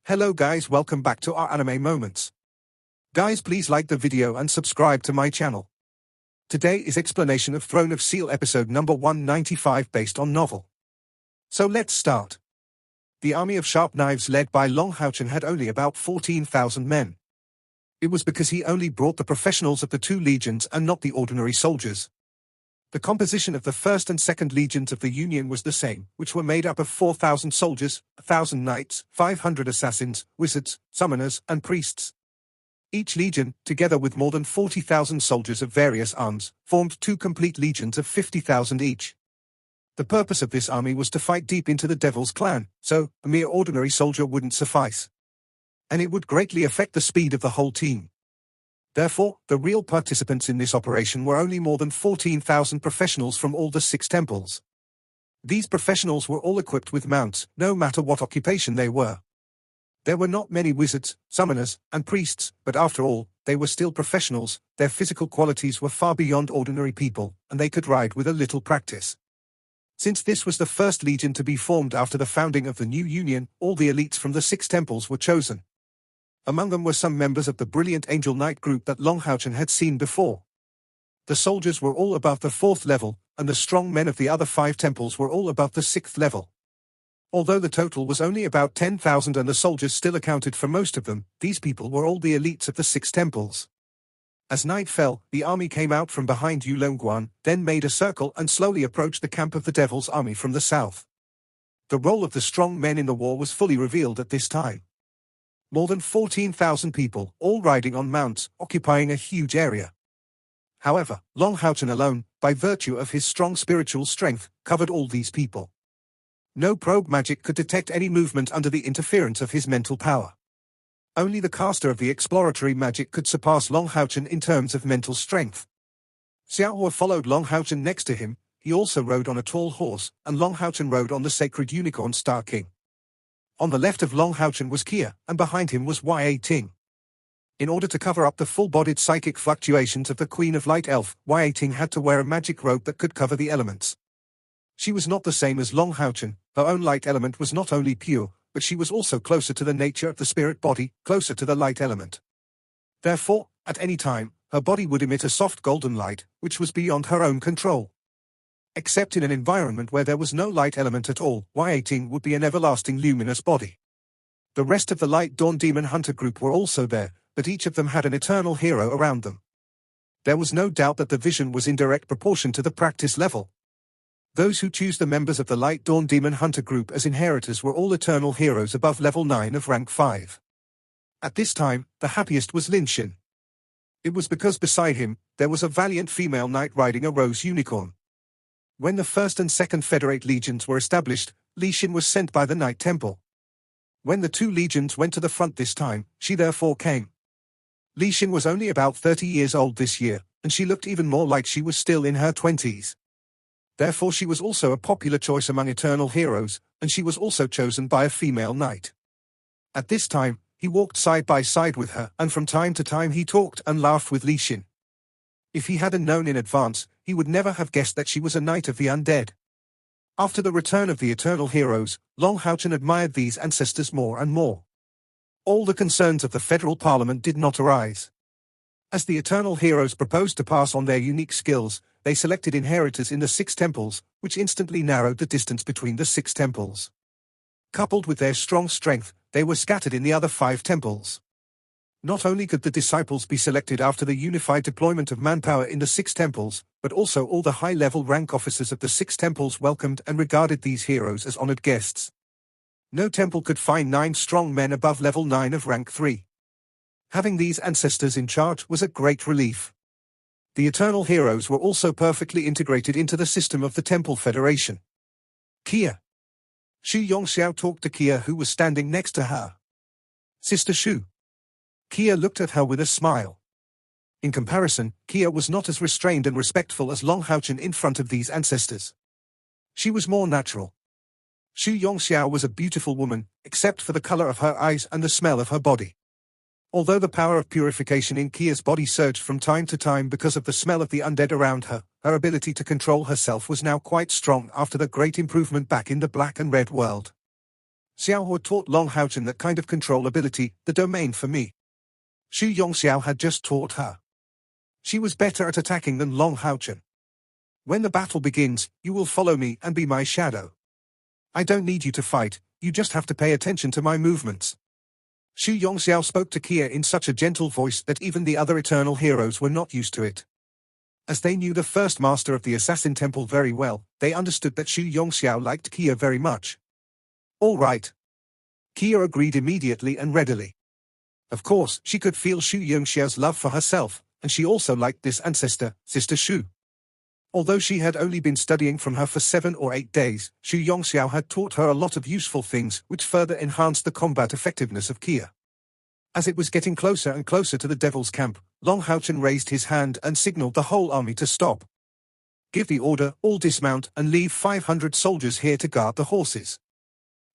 Hello guys, welcome back to our anime moments. Guys, please like the video and subscribe to my channel. Today is explanation of Throne of Steel episode number 195 based on novel. So let's start. The army of sharp knives led by Long Houchen had only about 14,000 men. It was because he only brought the professionals of the two legions and not the ordinary soldiers. The composition of the 1st and 2nd legions of the Union was the same, which were made up of 4,000 soldiers, 1,000 knights, 500 assassins, wizards, summoners, and priests. Each legion, together with more than 40,000 soldiers of various arms, formed two complete legions of 50,000 each. The purpose of this army was to fight deep into the Devil's Clan, so a mere ordinary soldier wouldn't suffice. And it would greatly affect the speed of the whole team. Therefore, the real participants in this operation were only more than 14,000 professionals from all the 6 temples. These professionals were all equipped with mounts, no matter what occupation they were. There were not many wizards, summoners, and priests, but after all, they were still professionals. Their physical qualities were far beyond ordinary people, and they could ride with a little practice. Since this was the first legion to be formed after the founding of the new Union, all the elites from the 6 temples were chosen. Among them were some members of the brilliant Angel Knight group that Long Houchen had seen before. The soldiers were all above the 4th level, and the strong men of the other 5 temples were all above the 6th level. Although the total was only about 10,000 and the soldiers still accounted for most of them, these people were all the elites of the 6 temples. As night fell, the army came out from behind Yulongguan, then made a circle and slowly approached the camp of the Devil's army from the south. The role of the strong men in the war was fully revealed at this time. More than 14,000 people, all riding on mounts, occupying a huge area. However, Long Houchen alone, by virtue of his strong spiritual strength, covered all these people. No probe magic could detect any movement under the interference of his mental power. Only the caster of the exploratory magic could surpass Long Houchen in terms of mental strength. Xiaohua followed Long Houchen next to him. He also rode on a tall horse, and Long Houchen rode on the sacred unicorn Star King. On the left of Long Houchen was Kia, and behind him was Ya-Ting. In order to cover up the full-bodied psychic fluctuations of the Queen of Light Elf, Ya-Ting had to wear a magic robe that could cover the elements. She was not the same as Long Houchen. Her own light element was not only pure, but she was also closer to the nature of the spirit body, closer to the light element. Therefore, at any time, her body would emit a soft golden light, which was beyond her own control. Except in an environment where there was no light element at all, Ya-Ting would be an everlasting luminous body. The rest of the Light Dawn Demon Hunter group were also there, but each of them had an eternal hero around them. There was no doubt that the vision was in direct proportion to the practice level. Those who choose the members of the Light Dawn Demon Hunter group as inheritors were all eternal heroes above level 9 of rank 5. At this time, the happiest was Lin Xin. It was because beside him, there was a valiant female knight riding a rose unicorn. When the 1st and 2nd Federate legions were established, Li Xin was sent by the Night Temple. When the 2 legions went to the front this time, she therefore came. Li Xin was only about 30 years old this year, and she looked even more like she was still in her 20s. Therefore she was also a popular choice among eternal heroes, and she was also chosen by a female knight. At this time, he walked side by side with her, and from time to time he talked and laughed with Li Xin. If he hadn't known in advance, he would never have guessed that she was a knight of the undead. After the return of the eternal heroes, Long Houchen admired these ancestors more and more. All the concerns of the federal parliament did not arise. As the eternal heroes proposed to pass on their unique skills, they selected inheritors in the 6 temples, which instantly narrowed the distance between the 6 temples. Coupled with their strong strength, they were scattered in the other 5 temples. Not only could the disciples be selected after the unified deployment of manpower in the 6 temples, but also all the high-level rank officers of the 6 temples welcomed and regarded these heroes as honored guests. No temple could find 9 strong men above level 9 of rank 3. Having these ancestors in charge was a great relief. The eternal heroes were also perfectly integrated into the system of the Temple Federation. Kia. Xu Yongxiao talked to Kia, who was standing next to her. Sister Xu. Kia looked at her with a smile. In comparison, Kia was not as restrained and respectful as Long Houchen in front of these ancestors. She was more natural. Xu Yongxiao was a beautiful woman, except for the color of her eyes and the smell of her body. Although the power of purification in Kia's body surged from time to time because of the smell of the undead around her, her ability to control herself was now quite strong after the great improvement back in the black and red world. Xiao Hua taught Long Haochen that kind of control ability, the domain for me. Xu Yongxiao had just taught her. She was better at attacking than Long Haochen. When the battle begins, you will follow me and be my shadow. I don't need you to fight, you just have to pay attention to my movements. Xu Yongxiao spoke to Kia in such a gentle voice that even the other eternal heroes were not used to it. As they knew the first master of the Assassin Temple very well, they understood that Xu Yongxiao liked Kia very much. All right. Kia agreed immediately and readily. Of course, she could feel Xu Yongxiao's love for herself, and she also liked this ancestor, Sister Xu. Although she had only been studying from her for 7 or 8 days, Xu Yongxiao had taught her a lot of useful things which further enhanced the combat effectiveness of Kia. As it was getting closer and closer to the devil's camp, Long Haochen raised his hand and signaled the whole army to stop. Give the order, all dismount and leave 500 soldiers here to guard the horses.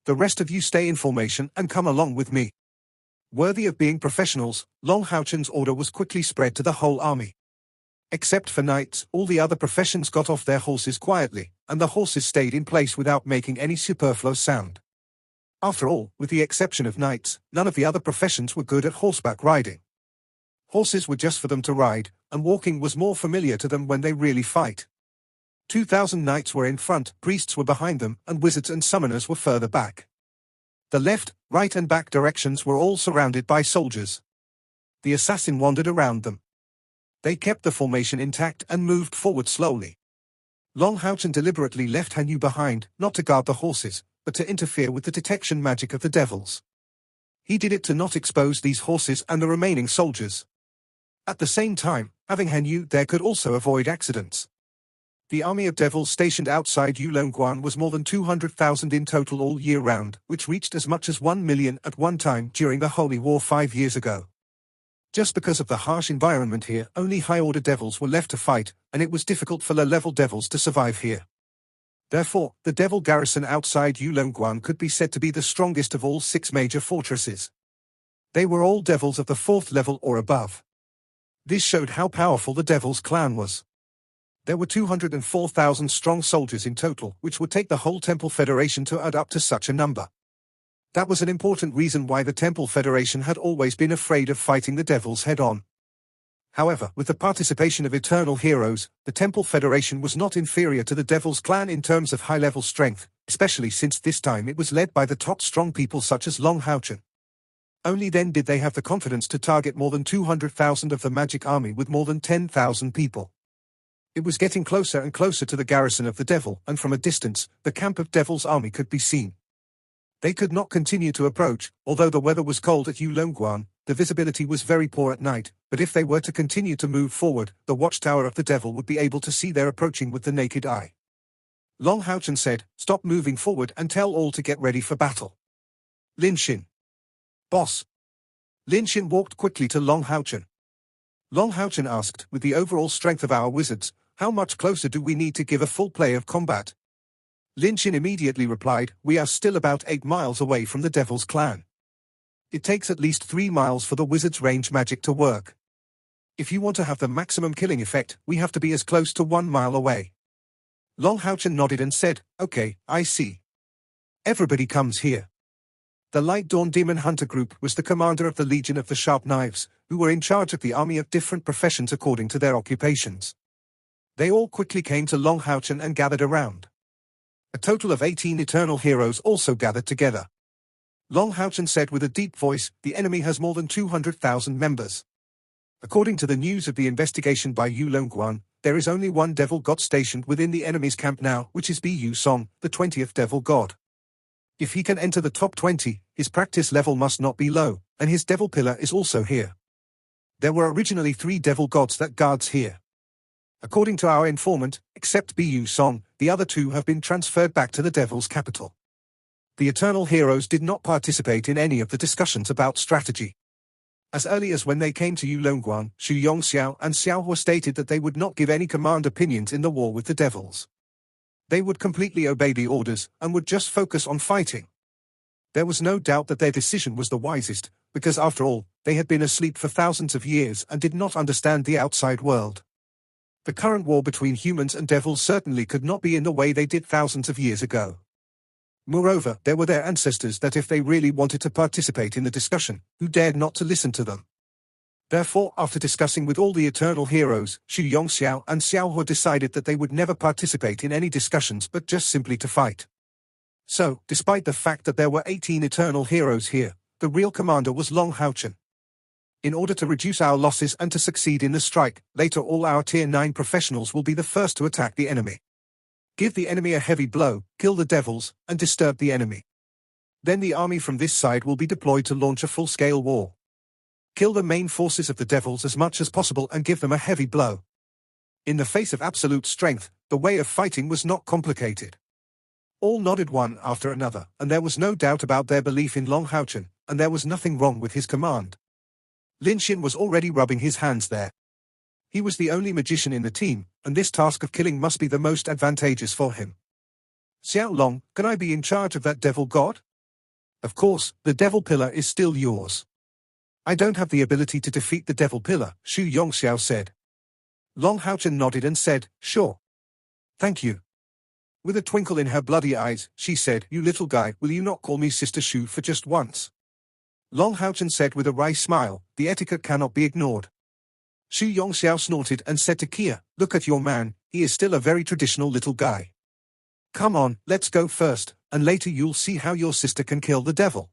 The rest of you stay in formation and come along with me. Worthy of being professionals, Long Haochen's order was quickly spread to the whole army. Except for knights, all the other professions got off their horses quietly, and the horses stayed in place without making any superfluous sound. After all, with the exception of knights, none of the other professions were good at horseback riding. Horses were just for them to ride, and walking was more familiar to them when they really fight. 2,000 knights were in front, priests were behind them, and wizards and summoners were further back. The left, right and back directions were all surrounded by soldiers. The assassin wandered around them. They kept the formation intact and moved forward slowly. Long Haochen deliberately left Han Yu behind, not to guard the horses, but to interfere with the detection magic of the devils. He did it to not expose these horses and the remaining soldiers. At the same time, having Han Yu there could also avoid accidents. The army of devils stationed outside Yulongguan was more than 200,000 in total all year round, which reached as much as 1 million at one time during the Holy War 5 years ago. Just because of the harsh environment here, only high-order devils were left to fight, and it was difficult for low-level devils to survive here. Therefore, the devil garrison outside Yulongguan could be said to be the strongest of all 6 major fortresses. They were all devils of the 4th level or above. This showed how powerful the devil's clan was. There were 204,000 strong soldiers in total, which would take the whole Temple Federation to add up to such a number. That was an important reason why the Temple Federation had always been afraid of fighting the devils head-on. However, with the participation of eternal heroes, the Temple Federation was not inferior to the Devil's Clan in terms of high-level strength, especially since this time it was led by the top strong people such as Long Haochen. Only then did they have the confidence to target more than 200,000 of the magic army with more than 10,000 people. It was getting closer and closer to the garrison of the devil, and from a distance, the camp of Devil's army could be seen. They could not continue to approach, although the weather was cold at Yulongguan, the visibility was very poor at night, but if they were to continue to move forward, the watchtower of the devil would be able to see their approaching with the naked eye. Long Haochen said, "Stop moving forward and tell all to get ready for battle." Lin Xin. Boss. Lin Xin walked quickly to Long Haochen. Long Haochen asked, "With the overall strength of our wizards, how much closer do we need to give a full play of combat?" Lin Xin immediately replied, "We are still about 8 miles away from the Devil's Clan. It takes at least 3 miles for the wizard's range magic to work. If you want to have the maximum killing effect, we have to be as close to 1 mile away." Long Haochen nodded and said, "Okay, I see. Everybody comes here." The Light Dawn Demon Hunter group was the commander of the Legion of the Sharp Knives, who were in charge of the army of different professions according to their occupations. They all quickly came to Long Haochen and gathered around. A total of 18 eternal heroes also gathered together. Long Haochen said with a deep voice, "The enemy has more than 200,000 members. According to the news of the investigation by Yulongguan, there is only one devil god stationed within the enemy's camp now, which is Bu Song, the 20th devil god. If he can enter the top 20, his practice level must not be low, and his devil pillar is also here. There were originally 3 devil gods that guards here. According to our informant, except Bu Song, the other 2 have been transferred back to the devil's capital." The eternal heroes did not participate in any of the discussions about strategy. As early as when they came to Yulongguan, Xu Yongxiao and Xiao Hua stated that they would not give any command opinions in the war with the devils. They would completely obey the orders, and would just focus on fighting. There was no doubt that their decision was the wisest, because after all, they had been asleep for thousands of years and did not understand the outside world. The current war between humans and devils certainly could not be in the way they did thousands of years ago. Moreover, there were their ancestors that if they really wanted to participate in the discussion, who dared not to listen to them. Therefore, after discussing with all the eternal heroes, Xu Yongxiao and Xiao He decided that they would never participate in any discussions but just simply to fight. So, despite the fact that there were 18 eternal heroes here, the real commander was Long Haochen. In order to reduce our losses and to succeed in the strike, later all our Tier 9 professionals will be the first to attack the enemy. Give the enemy a heavy blow, kill the devils, and disturb the enemy. Then the army from this side will be deployed to launch a full-scale war. Kill the main forces of the devils as much as possible and give them a heavy blow. In the face of absolute strength, the way of fighting was not complicated. All nodded one after another, and there was no doubt about their belief in Long Haochen, and there was nothing wrong with his command. Lin Xin was already rubbing his hands there. He was the only magician in the team, and this task of killing must be the most advantageous for him. Xiao Long, can I be in charge of that devil god? Of course, the devil pillar is still yours. I don't have the ability to defeat the devil pillar, Xu Yongxiao said. Long Haochen nodded and said, sure. Thank you. With a twinkle in her bloody eyes, she said, you little guy, will you not call me Sister Xu for just once? Long Haochen said with a wry smile, the etiquette cannot be ignored. Xu Yongxiao snorted and said to Kia, look at your man, he is still a very traditional little guy. Come on, let's go first, and later you'll see how your sister can kill the devil.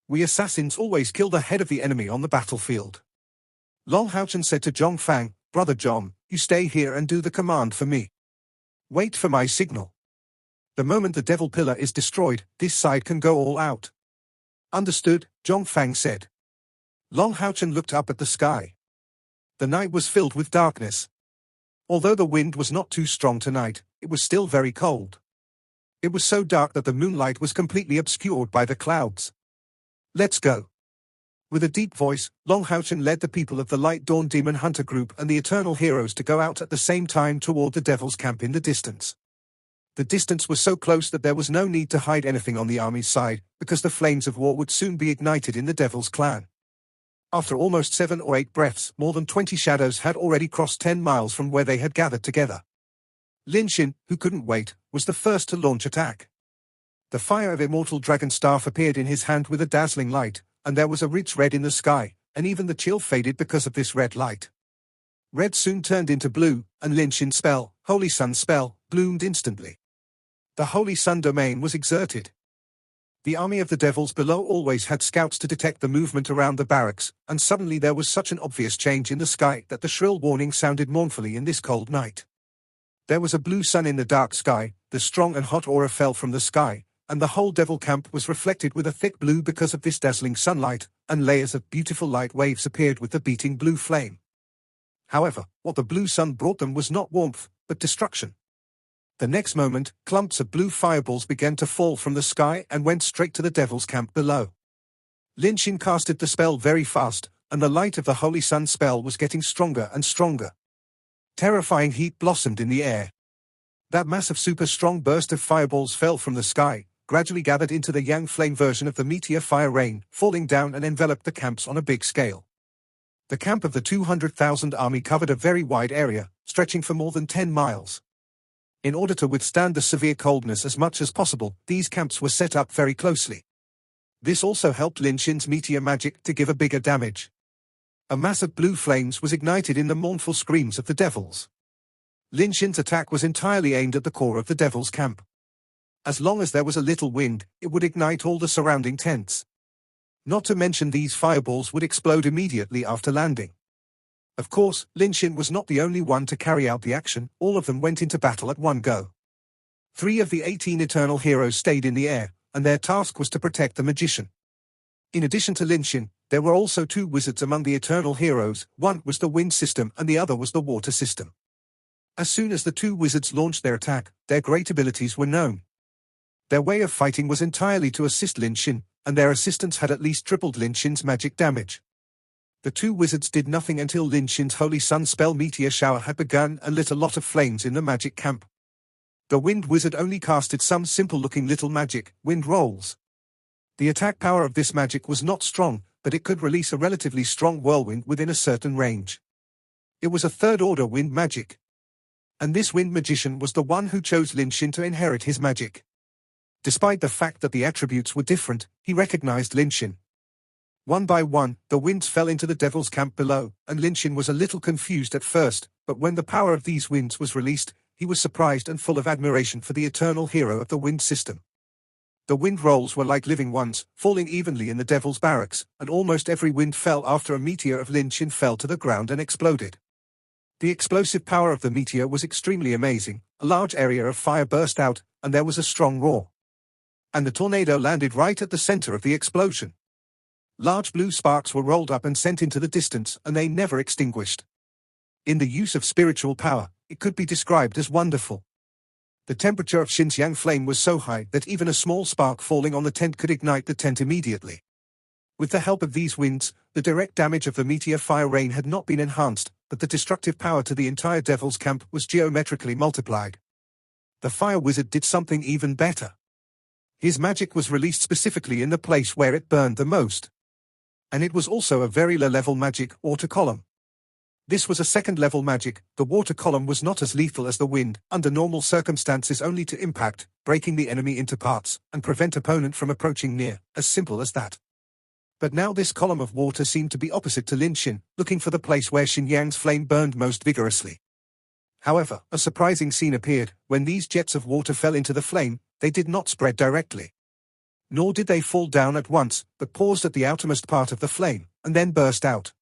We assassins always kill the head of the enemy on the battlefield. Long Haochen said to Zhong Fang, Brother Zhong, you stay here and do the command for me. Wait for my signal. The moment the devil pillar is destroyed, this side can go all out. Understood, Zhong Fang said. Long Haochen looked up at the sky. The night was filled with darkness. Although the wind was not too strong tonight, it was still very cold. It was so dark that the moonlight was completely obscured by the clouds. Let's go. With a deep voice, Long Haochen led the people of the Light Dawn Demon Hunter group and the Eternal Heroes to go out at the same time toward the Devil's camp in the distance. The distance was so close that there was no need to hide anything on the army's side, because the flames of war would soon be ignited in the Devil's clan. After almost 7 or 8 breaths, more than 20 shadows had already crossed 10 miles from where they had gathered together. Lin Xin, who couldn't wait, was the first to launch attack. The fire of immortal dragon staff appeared in his hand with a dazzling light, and there was a rich red in the sky, and even the chill faded because of this red light. Red soon turned into blue, and Lin Xin's spell, Holy Sun spell, bloomed instantly. The Holy Sun domain was exerted. The army of the devils below always had scouts to detect the movement around the barracks, and suddenly there was such an obvious change in the sky that the shrill warning sounded mournfully in this cold night. There was a blue sun in the dark sky, the strong and hot aura fell from the sky, and the whole devil camp was reflected with a thick blue because of this dazzling sunlight, and layers of beautiful light waves appeared with the beating blue flame. However, what the blue sun brought them was not warmth, but destruction. The next moment, clumps of blue fireballs began to fall from the sky and went straight to the devil's camp below. Lin Xin casted the spell very fast, and the light of the Holy Sun spell was getting stronger and stronger. Terrifying heat blossomed in the air. That massive super-strong burst of fireballs fell from the sky, gradually gathered into the Yang Flame version of the meteor fire rain, falling down and enveloped the camps on a big scale. The camp of the 200,000 army covered a very wide area, stretching for more than 10 miles. In order to withstand the severe coldness as much as possible, these camps were set up very closely. This also helped Lin Xin's meteor magic to give a bigger damage. A mass of blue flames was ignited in the mournful screams of the devils. Lin Xin's attack was entirely aimed at the core of the devil's camp. As long as there was a little wind, it would ignite all the surrounding tents. Not to mention these fireballs would explode immediately after landing. Of course, Lin Xin was not the only one to carry out the action, all of them went into battle at one go. 3 of the 18 eternal heroes stayed in the air, and their task was to protect the magician. In addition to Lin Xin, there were also 2 wizards among the eternal heroes, one was the wind system and the other was the water system. As soon as the 2 wizards launched their attack, their great abilities were known. Their way of fighting was entirely to assist Lin Xin, and their assistance had at least tripled Lin Xin's magic damage. The 2 wizards did nothing until Lin Xin's Holy Sun spell meteor shower had begun and lit a lot of flames in the magic camp. The wind wizard only casted some simple-looking little magic, wind rolls. The attack power of this magic was not strong, but it could release a relatively strong whirlwind within a certain range. It was a third-order wind magic. And this wind magician was the one who chose Lin Xin to inherit his magic. Despite the fact that the attributes were different, he recognized Lin Xin. One by one, the winds fell into the devil's camp below, and Lin Xin was a little confused at first, but when the power of these winds was released, he was surprised and full of admiration for the eternal hero of the wind system. The wind rolls were like living ones, falling evenly in the devil's barracks, and almost every wind fell after a meteor of Lin Xin fell to the ground and exploded. The explosive power of the meteor was extremely amazing. A large area of fire burst out, and there was a strong roar. And the tornado landed right at the center of the explosion. Large blue sparks were rolled up and sent into the distance, and they never extinguished. In the use of spiritual power, it could be described as wonderful. The temperature of Xinjiang flame was so high that even a small spark falling on the tent could ignite the tent immediately. With the help of these winds, the direct damage of the meteor fire rain had not been enhanced, but the destructive power to the entire devil's camp was geometrically multiplied. The fire wizard did something even better. His magic was released specifically in the place where it burned the most. And it was also a very low-level magic, water column. This was a second-level magic. The water column was not as lethal as the wind, under normal circumstances only to impact, breaking the enemy into parts, and prevent opponent from approaching near, as simple as that. But now this column of water seemed to be opposite to Lin Xin, looking for the place where Xinjiang's flame burned most vigorously. However, a surprising scene appeared. When these jets of water fell into the flame, they did not spread directly. Nor did they fall down at once, but paused at the outermost part of the flame, and then burst out.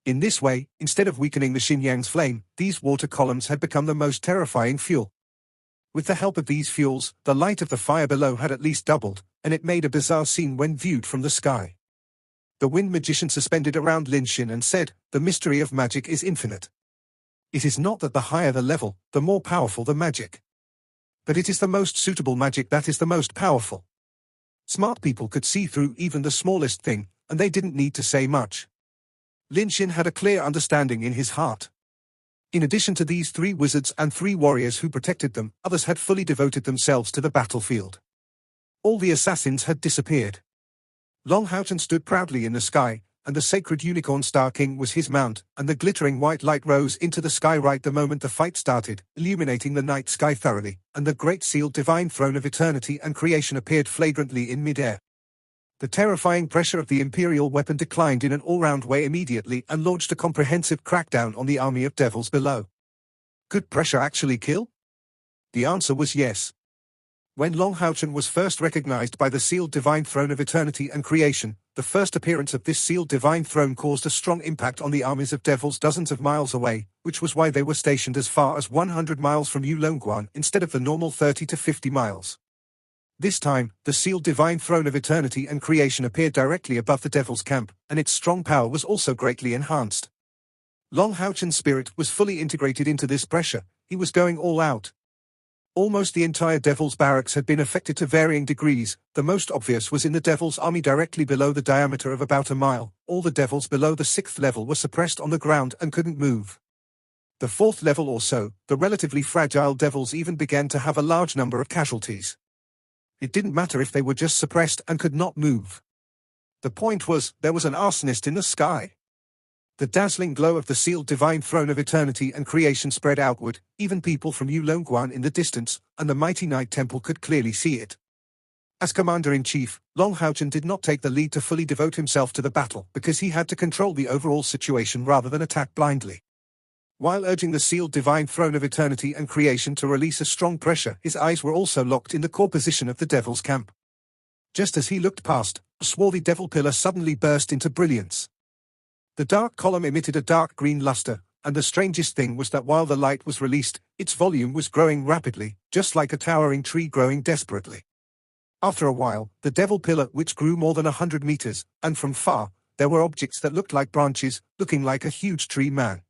In this way, instead of weakening the Xinjiang's flame, these water columns had become the most terrifying fuel. With the help of these fuels, the light of the fire below had at least doubled, and it made a bizarre scene when viewed from the sky. The wind magician suspended around Lin Xin and said, "The mystery of magic is infinite. It is not that the higher the level, the more powerful the magic. But it is the most suitable magic that is the most powerful." Smart people could see through even the smallest thing, and they didn't need to say much. Lin Xin had a clear understanding in his heart. In addition to these 3 wizards and 3 warriors who protected them, others had fully devoted themselves to the battlefield. All the assassins had disappeared. Long Haochen stood proudly in the sky, and the sacred unicorn Star King was his mount, and the glittering white light rose into the sky right the moment the fight started, illuminating the night sky thoroughly, and the great sealed divine throne of eternity and creation appeared flagrantly in midair. The terrifying pressure of the imperial weapon declined in an all-round way immediately and launched a comprehensive crackdown on the army of devils below. Could pressure actually kill? The answer was yes. When Long Haochen was first recognized by the sealed divine throne of eternity and creation, the first appearance of this sealed divine throne caused a strong impact on the armies of devils dozens of miles away, which was why they were stationed as far as 100 miles from Yulongguan instead of the normal 30 to 50 miles. This time, the sealed divine throne of eternity and creation appeared directly above the devil's camp, and its strong power was also greatly enhanced. Long Haochen's spirit was fully integrated into this pressure. He was going all out. Almost the entire devil's barracks had been affected to varying degrees. The most obvious was in the devil's army directly below the diameter of about a mile. All the devils below the 6th level were suppressed on the ground and couldn't move. The 4th level or so, the relatively fragile devils even began to have a large number of casualties. It didn't matter if they were just suppressed and could not move. The point was, there was an arsonist in the sky. The dazzling glow of the sealed divine throne of eternity and creation spread outward, even people from Yulongguan in the distance, and the mighty Night Temple could clearly see it. As commander-in-chief, Long Haochen did not take the lead to fully devote himself to the battle because he had to control the overall situation rather than attack blindly. While urging the sealed divine throne of eternity and creation to release a strong pressure, his eyes were also locked in the core position of the devil's camp. Just as he looked past, a swarthy devil pillar suddenly burst into brilliance. The dark column emitted a dark green luster, and the strangest thing was that while the light was released, its volume was growing rapidly, just like a towering tree growing desperately. After a while, the devil pillar, which grew more than 100 meters, and from far, there were objects that looked like branches, looking like a huge tree man.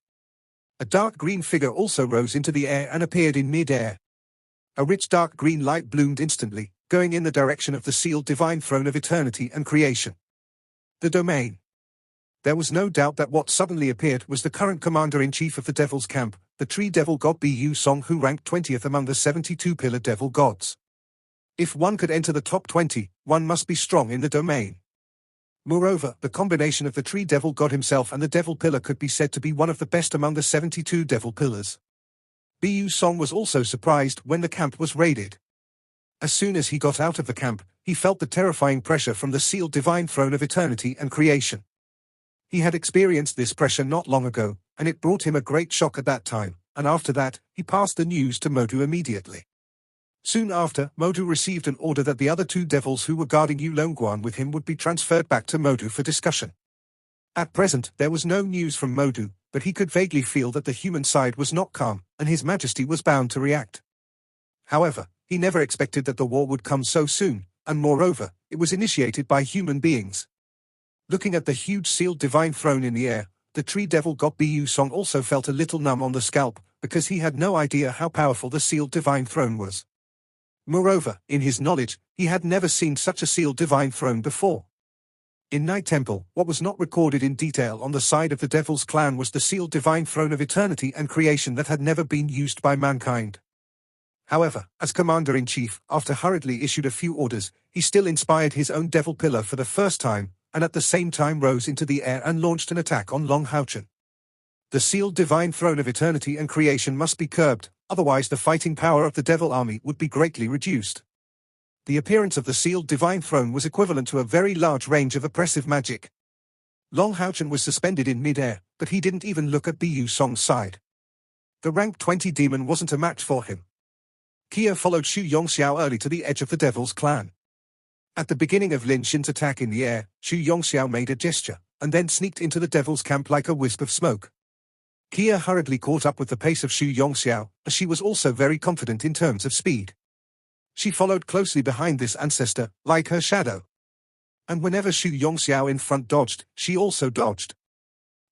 A dark green figure also rose into the air and appeared in mid-air. A rich dark green light bloomed instantly, going in the direction of the sealed divine throne of eternity and creation. The domain. There was no doubt that what suddenly appeared was the current commander-in-chief of the devil's camp, the tree devil god Bu Song, who ranked 20th among the 72 pillar devil gods. If one could enter the top 20, one must be strong in the domain. Moreover, the combination of the tree devil god himself and the devil pillar could be said to be one of the best among the 72 devil pillars. Bu Song was also surprised when the camp was raided. As soon as he got out of the camp, he felt the terrifying pressure from the sealed divine throne of eternity and creation. He had experienced this pressure not long ago, and it brought him a great shock at that time, and after that, he passed the news to Modu immediately. Soon after, Modu received an order that the other two devils who were guarding Yulongguan with him would be transferred back to Modu for discussion. At present, there was no news from Modu, but he could vaguely feel that the human side was not calm, and His Majesty was bound to react. However, he never expected that the war would come so soon, and moreover, it was initiated by human beings. Looking at the huge sealed divine throne in the air, the tree devil god Bu Song also felt a little numb on the scalp, because he had no idea how powerful the sealed divine throne was. Moreover, in his knowledge, he had never seen such a sealed divine throne before. In Night Temple, what was not recorded in detail on the side of the Devil's clan was the sealed divine throne of eternity and creation that had never been used by mankind. However, as Commander-in-Chief, after hurriedly issued a few orders, he still inspired his own Devil Pillar for the first time, and at the same time rose into the air and launched an attack on Long Houchen. The sealed divine throne of eternity and creation must be curbed, otherwise the fighting power of the Devil army would be greatly reduced. The appearance of the sealed divine throne was equivalent to a very large range of oppressive magic. Long Houchen was suspended in mid-air, but he didn't even look at Bu Song's side. The rank 20 demon wasn't a match for him. Kia followed Xu Yongxiao early to the edge of the Devil's clan. At the beginning of Lin Xin's attack in the air, Xu Yongxiao made a gesture, and then sneaked into the Devil's camp like a wisp of smoke. Kia hurriedly caught up with the pace of Xu Yongxiao, as she was also very confident in terms of speed. She followed closely behind this ancestor, like her shadow. And whenever Xu Yongxiao in front dodged, she also dodged.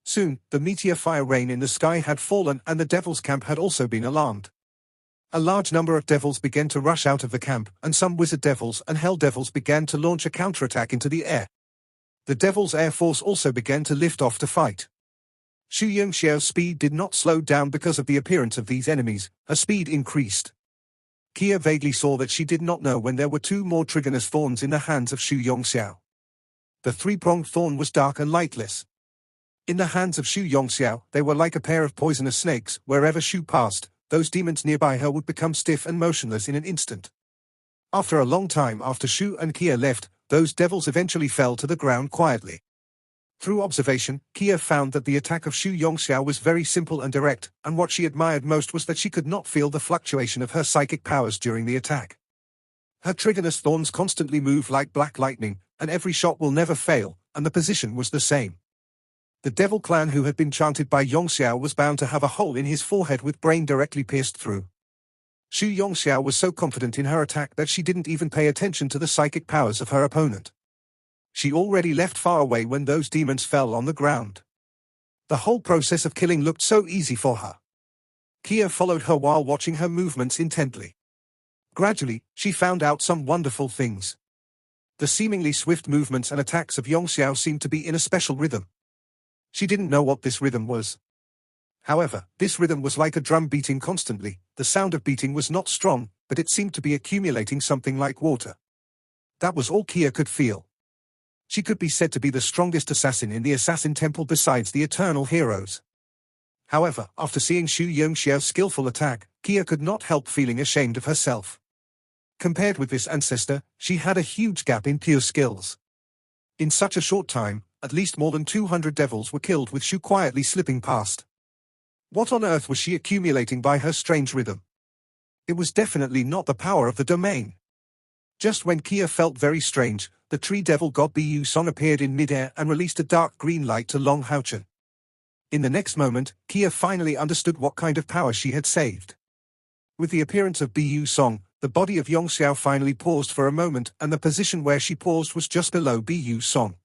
Soon, the meteor fire rain in the sky had fallen and the Devil's camp had also been alarmed. A large number of devils began to rush out of the camp, and some wizard devils and hell devils began to launch a counterattack into the air. The Devil's air force also began to lift off to fight. Xu Yongxiao's speed did not slow down because of the appearance of these enemies, her speed increased. Kia vaguely saw that she did not know when there were two more triggerless thorns in the hands of Xu Yongxiao. The three-pronged thorn was dark and lightless. In the hands of Xu Yongxiao, they were like a pair of poisonous snakes. Wherever Xu passed, those demons nearby her would become stiff and motionless in an instant. After a long time after Xu and Kia left, those devils eventually fell to the ground quietly. Through observation, Kia found that the attack of Xu Yongxiao was very simple and direct, and what she admired most was that she could not feel the fluctuation of her psychic powers during the attack. Her triggerless thorns constantly move like black lightning, and every shot will never fail, and the position was the same. The Devil clan who had been chanted by Yongxiao was bound to have a hole in his forehead with brain directly pierced through. Xu Yongxiao was so confident in her attack that she didn't even pay attention to the psychic powers of her opponent. She already left far away when those demons fell on the ground. The whole process of killing looked so easy for her. Kia followed her while watching her movements intently. Gradually, she found out some wonderful things. The seemingly swift movements and attacks of Yongxiao seemed to be in a special rhythm. She didn't know what this rhythm was. However, this rhythm was like a drum beating constantly. The sound of beating was not strong, but it seemed to be accumulating something like water. That was all Kia could feel. She could be said to be the strongest assassin in the Assassin Temple besides the Eternal Heroes. However, after seeing Xu Yongxiao's skillful attack, Kia could not help feeling ashamed of herself. Compared with this ancestor, she had a huge gap in pure skills. In such a short time, at least more than 200 devils were killed with Xu quietly slipping past. What on earth was she accumulating by her strange rhythm? It was definitely not the power of the domain. Just when Kia felt very strange, the tree devil god Bu Song appeared in mid-air and released a dark green light to Long Houchen. In the next moment, Kia finally understood what kind of power she had saved. With the appearance of Bu Song, the body of Yongxiao finally paused for a moment, and the position where she paused was just below Bu Song.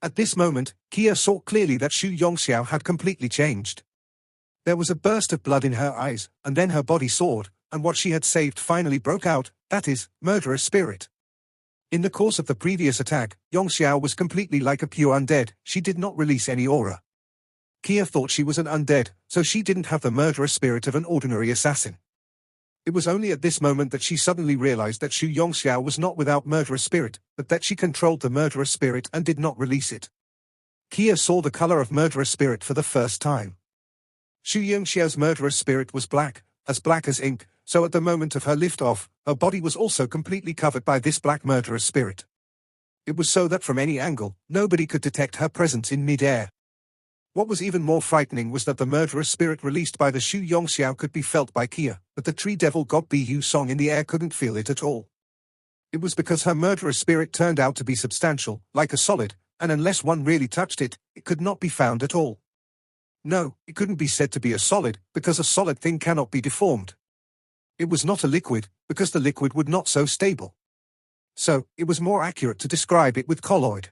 At this moment, Kia saw clearly that Xu Yongxiao had completely changed. There was a burst of blood in her eyes, and then her body soared, and what she had saved finally broke out, that is, murderous spirit. In the course of the previous attack, Yongxiao was completely like a pure undead. She did not release any aura. Kia thought she was an undead, so she didn't have the murderous spirit of an ordinary assassin. It was only at this moment that she suddenly realized that Xu Yongxiao was not without murderous spirit, but that she controlled the murderous spirit and did not release it. Kia saw the color of murderous spirit for the first time. Xu Yongxiao's murderous spirit was black as ink, So at the moment of her lift-off, her body was also completely covered by this black murderous spirit. It was so that from any angle, nobody could detect her presence in mid-air. What was even more frightening was that the murderous spirit released by the Shu Yongxiao could be felt by Kia, but the tree devil god Bu Song in the air couldn't feel it at all. It was because her murderous spirit turned out to be substantial, like a solid, and unless one really touched it, it could not be found at all. No, it couldn't be said to be a solid, because a solid thing cannot be deformed. It was not a liquid, because the liquid would not so stable. So, it was more accurate to describe it with colloid.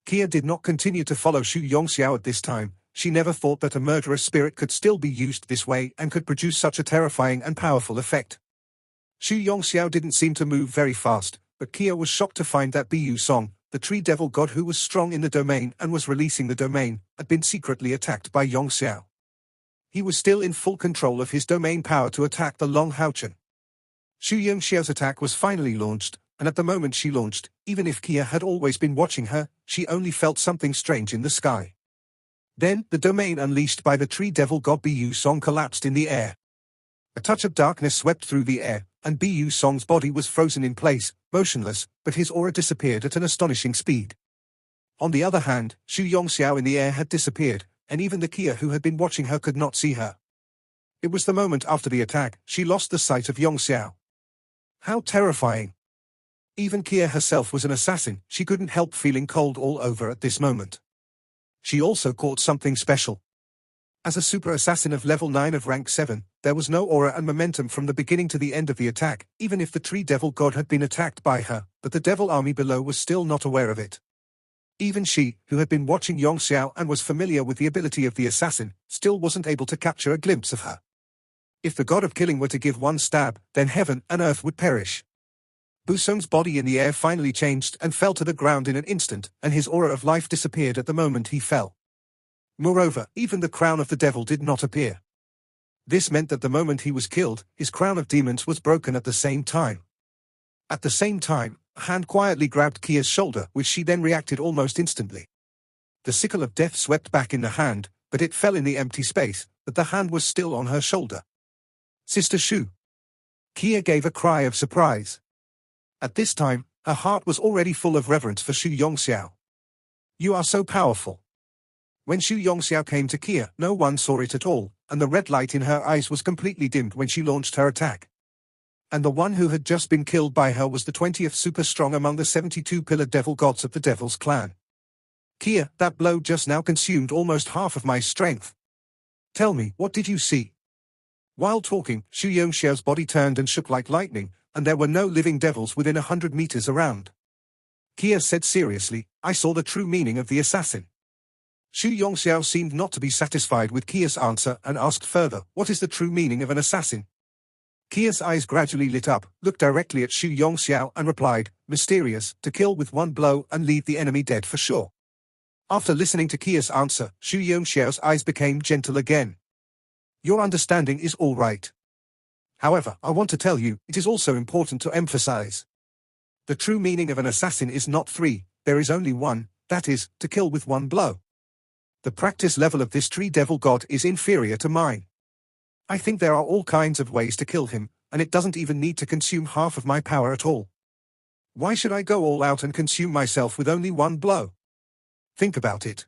Kia did not continue to follow Shu Yongxiao at this time. She never thought that a murderous spirit could still be used this way and could produce such a terrifying and powerful effect. Shu Yongxiao didn't seem to move very fast, but Kia was shocked to find that Bu Song, the tree devil god who was strong in the domain and was releasing the domain, had been secretly attacked by Yongxiao. He was still in full control of his domain power to attack the Long Haochen. Shu Yongxiao's attack was finally launched, and at the moment she launched, even if Kia had always been watching her, she only felt something strange in the sky. Then, the domain unleashed by the tree devil god Bu Song collapsed in the air. A touch of darkness swept through the air, and Bu Song's body was frozen in place, motionless, but his aura disappeared at an astonishing speed. On the other hand, Shu Yongxiao in the air had disappeared, and even the Kia who had been watching her could not see her. It was the moment after the attack, she lost the sight of Yongxiao. How terrifying! Even Kia herself was an assassin, she couldn't help feeling cold all over at this moment. She also caught something special. As a super assassin of level 9 of rank 7, there was no aura and momentum from the beginning to the end of the attack, even if the tree devil god had been attacked by her, but the devil army below was still not aware of it. Even she, who had been watching Yongxiao and was familiar with the ability of the assassin, still wasn't able to capture a glimpse of her. If the god of killing were to give one stab, then heaven and earth would perish. Bu Song's body in the air finally changed and fell to the ground in an instant, and his aura of life disappeared at the moment he fell. Moreover, even the crown of the devil did not appear. This meant that the moment he was killed, his crown of demons was broken at the same time. At the same time, a hand quietly grabbed Kia's shoulder, which she then reacted almost instantly. The sickle of death swept back in the hand, but it fell in the empty space, but the hand was still on her shoulder. Sister Shu. Kia gave a cry of surprise. At this time, her heart was already full of reverence for Shu Yongxiao. You are so powerful. When Shu Yongxiao came to Kia, no one saw it at all, and the red light in her eyes was completely dimmed when she launched her attack. And the one who had just been killed by her was the 20th super strong among the 72 pillar devil gods of the Devil's Clan. Kia, that blow just now consumed almost half of my strength. Tell me, what did you see? While talking, Shu Yongxiao's body turned and shook like lightning, and there were no living devils within 100 meters around. Kia said seriously, I saw the true meaning of the assassin. Shu Yongxiao seemed not to be satisfied with Kia's answer and asked further, what is the true meaning of an assassin? Kia's eyes gradually lit up, looked directly at Shu Yongxiao and replied, mysterious, to kill with one blow and leave the enemy dead for sure. After listening to Kia's answer, Shu Yongxiao's eyes became gentle again. Your understanding is all right. However, I want to tell you, it is also important to emphasize. The true meaning of an assassin is not 3, there is only 1, that is, to kill with one blow. The practice level of this tree devil god is inferior to mine. I think there are all kinds of ways to kill him, and it doesn't even need to consume half of my power at all. Why should I go all out and consume myself with only one blow? Think about it.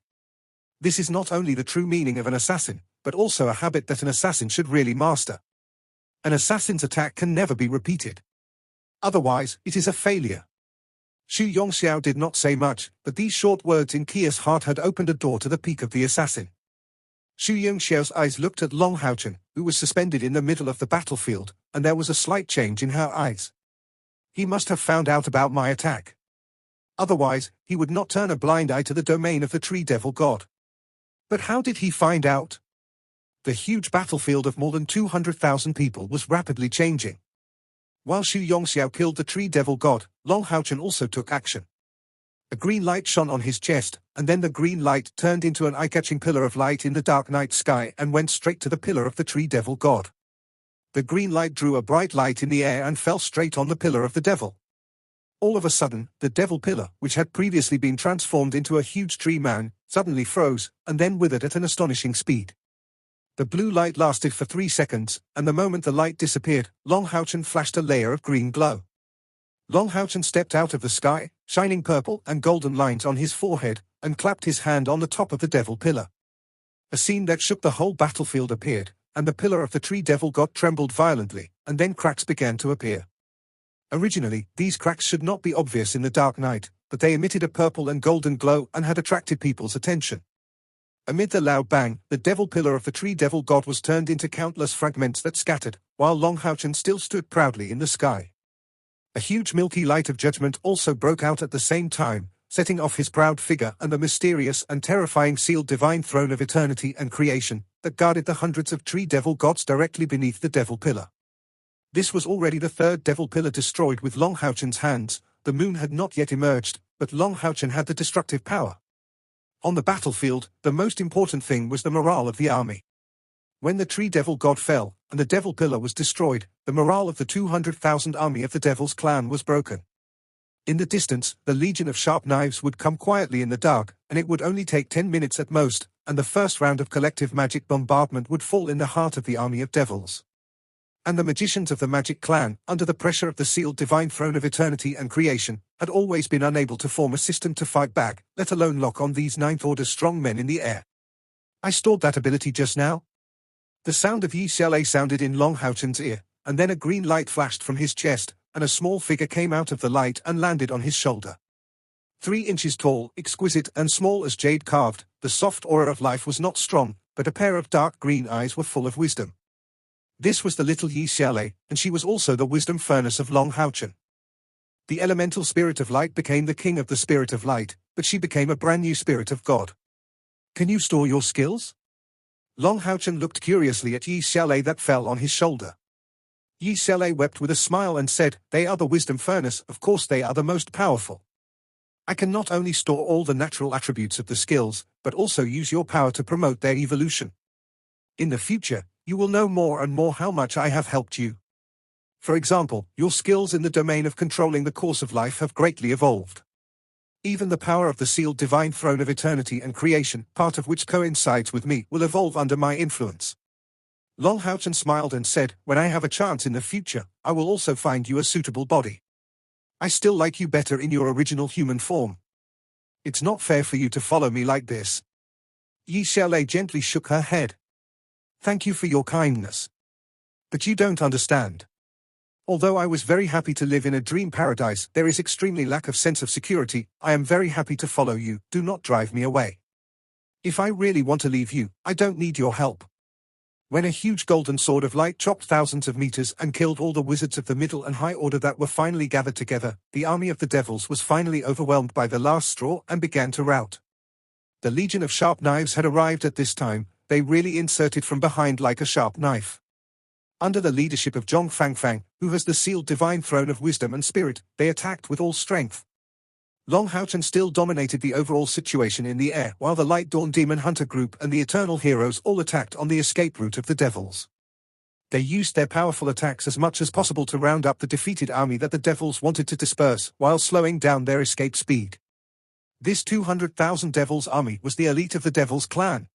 This is not only the true meaning of an assassin, but also a habit that an assassin should really master. An assassin's attack can never be repeated. Otherwise, it is a failure. Shu Yongxiao did not say much, but these short words in Kia's heart had opened a door to the peak of the assassin. Shu Yongxiao's eyes looked at Long Haochen, who was suspended in the middle of the battlefield, and there was a slight change in her eyes. He must have found out about my attack. Otherwise, he would not turn a blind eye to the domain of the tree devil god. But how did he find out? The huge battlefield of more than 200,000 people was rapidly changing. While Shu Yongxiao killed the tree devil god, Long Haochen also took action. A green light shone on his chest, and then the green light turned into an eye-catching pillar of light in the dark night sky and went straight to the pillar of the tree devil god. The green light drew a bright light in the air and fell straight on the pillar of the devil. All of a sudden, the devil pillar, which had previously been transformed into a huge tree man, suddenly froze, and then withered at an astonishing speed. The blue light lasted for 3 seconds, and the moment the light disappeared, Long Houchen flashed a layer of green glow. Long Houchen stepped out of the sky, shining purple and golden lines on his forehead, and clapped his hand on the top of the devil pillar. A scene that shook the whole battlefield appeared, and the pillar of the tree devil god trembled violently, and then cracks began to appear. Originally, these cracks should not be obvious in the dark night, but they emitted a purple and golden glow and had attracted people's attention. Amid the loud bang, the devil pillar of the tree devil god was turned into countless fragments that scattered, while Long Houchen still stood proudly in the sky. A huge milky light of judgment also broke out at the same time, setting off his proud figure and the mysterious and terrifying sealed divine throne of eternity and creation, that guarded the hundreds of tree devil gods directly beneath the devil pillar. This was already the third devil pillar destroyed with Long Houchen's hands. The moon had not yet emerged, but Long Houchen had the destructive power. On the battlefield, the most important thing was the morale of the army. When the tree devil god fell, and the devil pillar was destroyed, the morale of the 200,000 army of the devil's clan was broken. In the distance, the legion of sharp knives would come quietly in the dark, and it would only take 10 minutes at most, and the first round of collective magic bombardment would fall in the heart of the army of devils. And the magicians of the magic clan, under the pressure of the sealed divine throne of eternity and creation, had always been unable to form a system to fight back, let alone lock on these ninth-order strong men in the air. I stored that ability just now. The sound of Yi Xiaolei sounded in Long Houchen's ear, and then a green light flashed from his chest, and a small figure came out of the light and landed on his shoulder. 3 inches tall, exquisite and small as jade carved, the soft aura of life was not strong, but a pair of dark green eyes were full of wisdom. This was the little Yi Xiaolei, and she was also the wisdom furnace of Long Houchen. The elemental spirit of light became the king of the spirit of light, but she became a brand new spirit of God. Can you store your skills? Long Houchen looked curiously at Yi Xiaolei that fell on his shoulder. Yi Xiaolei wept with a smile and said, "They are the wisdom furnace, of course they are the most powerful. I can not only store all the natural attributes of the skills, but also use your power to promote their evolution. In the future, you will know more and more how much I have helped you. For example, your skills in the domain of controlling the course of life have greatly evolved. Even the power of the sealed divine throne of eternity and creation, part of which coincides with me, will evolve under my influence." Long Houchen smiled and said, "When I have a chance in the future, I will also find you a suitable body. I still like you better in your original human form. It's not fair for you to follow me like this." Yi Xiaolei gently shook her head. "Thank you for your kindness. But you don't understand. Although I was very happy to live in a dream paradise, there is extremely lack of sense of security. I am very happy to follow you, do not drive me away. If I really want to leave you, I don't need your help." When a huge golden sword of light chopped thousands of meters and killed all the wizards of the middle and high order that were finally gathered together, the army of the devils was finally overwhelmed by the last straw and began to rout. The legion of sharp knives had arrived at this time. They really inserted from behind like a sharp knife. Under the leadership of Zhong Fangfang, who has the sealed divine throne of wisdom and spirit, they attacked with all strength. Long Houchen still dominated the overall situation in the air, while the Light Dawn Demon Hunter group and the Eternal Heroes all attacked on the escape route of the devils. They used their powerful attacks as much as possible to round up the defeated army that the devils wanted to disperse, while slowing down their escape speed. This 200,000 devils army was the elite of the devils clan.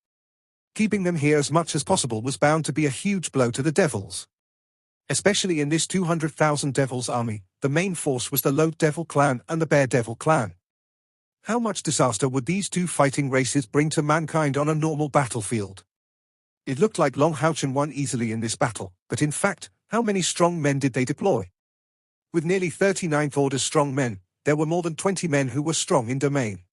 Keeping them here as much as possible was bound to be a huge blow to the devils. Especially in this 200,000 devils army, the main force was the Load Devil clan and the Bear Devil clan. How much disaster would these two fighting races bring to mankind on a normal battlefield? It looked like Long Houchen won easily in this battle, but in fact, how many strong men did they deploy? With nearly 39th order strong men, there were more than 20 men who were strong in domain.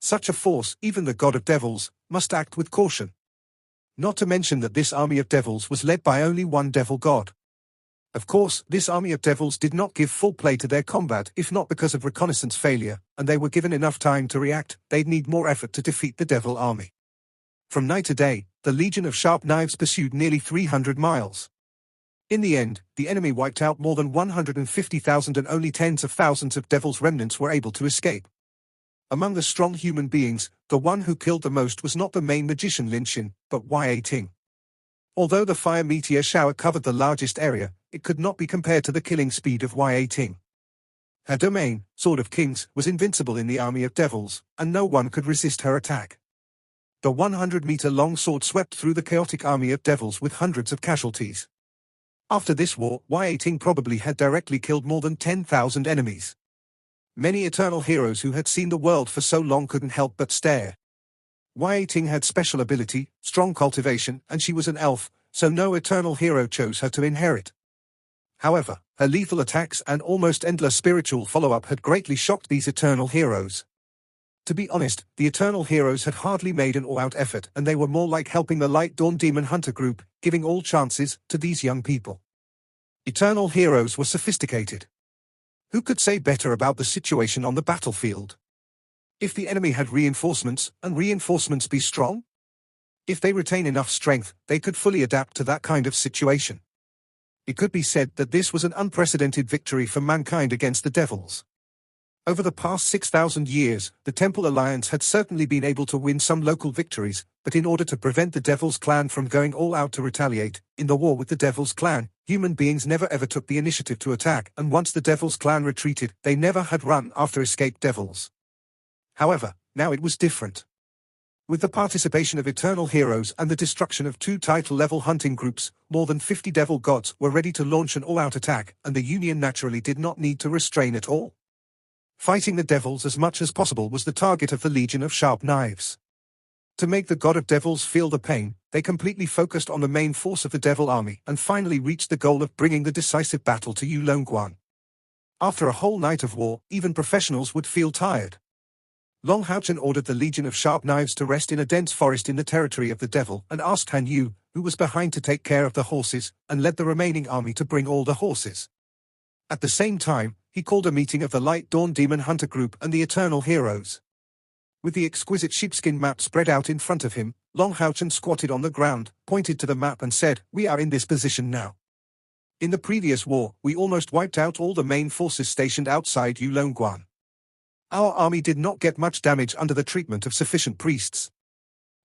Such a force, even the god of devils, must act with caution. Not to mention that this army of devils was led by only one devil god. Of course, this army of devils did not give full play to their combat, if not because of reconnaissance failure, and they were given enough time to react. They'd need more effort to defeat the devil army. From night to day, the Legion of Sharp Knives pursued nearly 300 miles. In the end, the enemy wiped out more than 150,000 and only tens of thousands of devils' remnants were able to escape. Among the strong human beings, the one who killed the most was not the main magician Lin Xin, but Ya Ting. Although the fire meteor shower covered the largest area, it could not be compared to the killing speed of Ya Ting. Her domain, Sword of Kings, was invincible in the army of devils, and no one could resist her attack. The 100-meter-long sword swept through the chaotic army of devils with hundreds of casualties. After this war, Wai Ting probably had directly killed more than 10,000 enemies. Many eternal heroes who had seen the world for so long couldn't help but stare. Wai Ting had special ability, strong cultivation, and she was an elf, so no eternal hero chose her to inherit. However, her lethal attacks and almost endless spiritual follow-up had greatly shocked these eternal heroes. To be honest, the eternal heroes had hardly made an all-out effort, and they were more like helping the Light Dawn Demon Hunter group, giving all chances to these young people. Eternal heroes were sophisticated. Who could say better about the situation on the battlefield? If the enemy had reinforcements, and reinforcements be strong? If they retain enough strength, they could fully adapt to that kind of situation. It could be said that this was an unprecedented victory for mankind against the devils. Over the past 6,000 years, the Temple Alliance had certainly been able to win some local victories, but in order to prevent the Devil's Clan from going all out to retaliate, in the war with the Devil's Clan, human beings never ever took the initiative to attack, and once the Devil's Clan retreated, they never had run after escaped devils. However, now it was different. With the participation of eternal heroes and the destruction of 2 title-level hunting groups, more than 50 devil gods were ready to launch an all-out attack, and the Union naturally did not need to restrain at all. Fighting the devils as much as possible was the target of the Legion of Sharp Knives. To make the God of Devils feel the pain, they completely focused on the main force of the Devil Army and finally reached the goal of bringing the decisive battle to Yulongguan. After a whole night of war, even professionals would feel tired. Long Haochen ordered the Legion of Sharp Knives to rest in a dense forest in the territory of the devil and asked Han Yu, who was behind, to take care of the horses, and led the remaining army to bring all the horses. At the same time, he called a meeting of the Light Dawn Demon Hunter group and the Eternal Heroes. With the exquisite sheepskin map spread out in front of him, Long Haochen squatted on the ground, pointed to the map and said, "We are in this position now. In the previous war, we almost wiped out all the main forces stationed outside Yulongguan. Our army did not get much damage under the treatment of sufficient priests.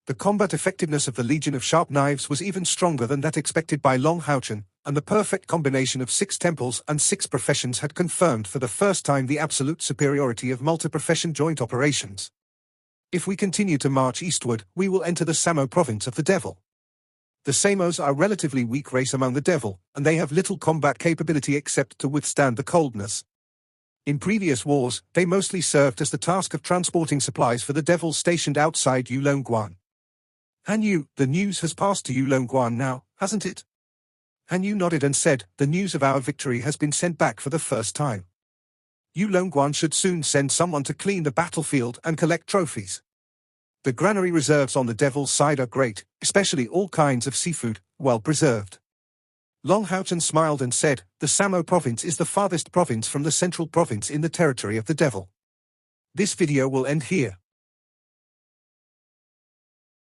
The combat effectiveness of the Legion of Sharp Knives was even stronger than that expected by Long Haochen, and the perfect combination of 6 temples and 6 professions had confirmed for the first time the absolute superiority of multi-profession joint operations. If we continue to march eastward, we will enter the Samo province of the devil. The Samos are a relatively weak race among the devil, and they have little combat capability except to withstand the coldness. In previous wars, they mostly served as the task of transporting supplies for the devils stationed outside Yulongguan. Han Yu, the news has passed to Yulongguan now, hasn't it?" Han Yu nodded and said, "The news of our victory has been sent back for the first time. Yulongguan should soon send someone to clean the battlefield and collect trophies. The granary reserves on the devil's side are great, especially all kinds of seafood, well preserved." Long Haochen smiled and said, "The Samo province is the farthest province from the central province in the territory of the devil." This video will end here.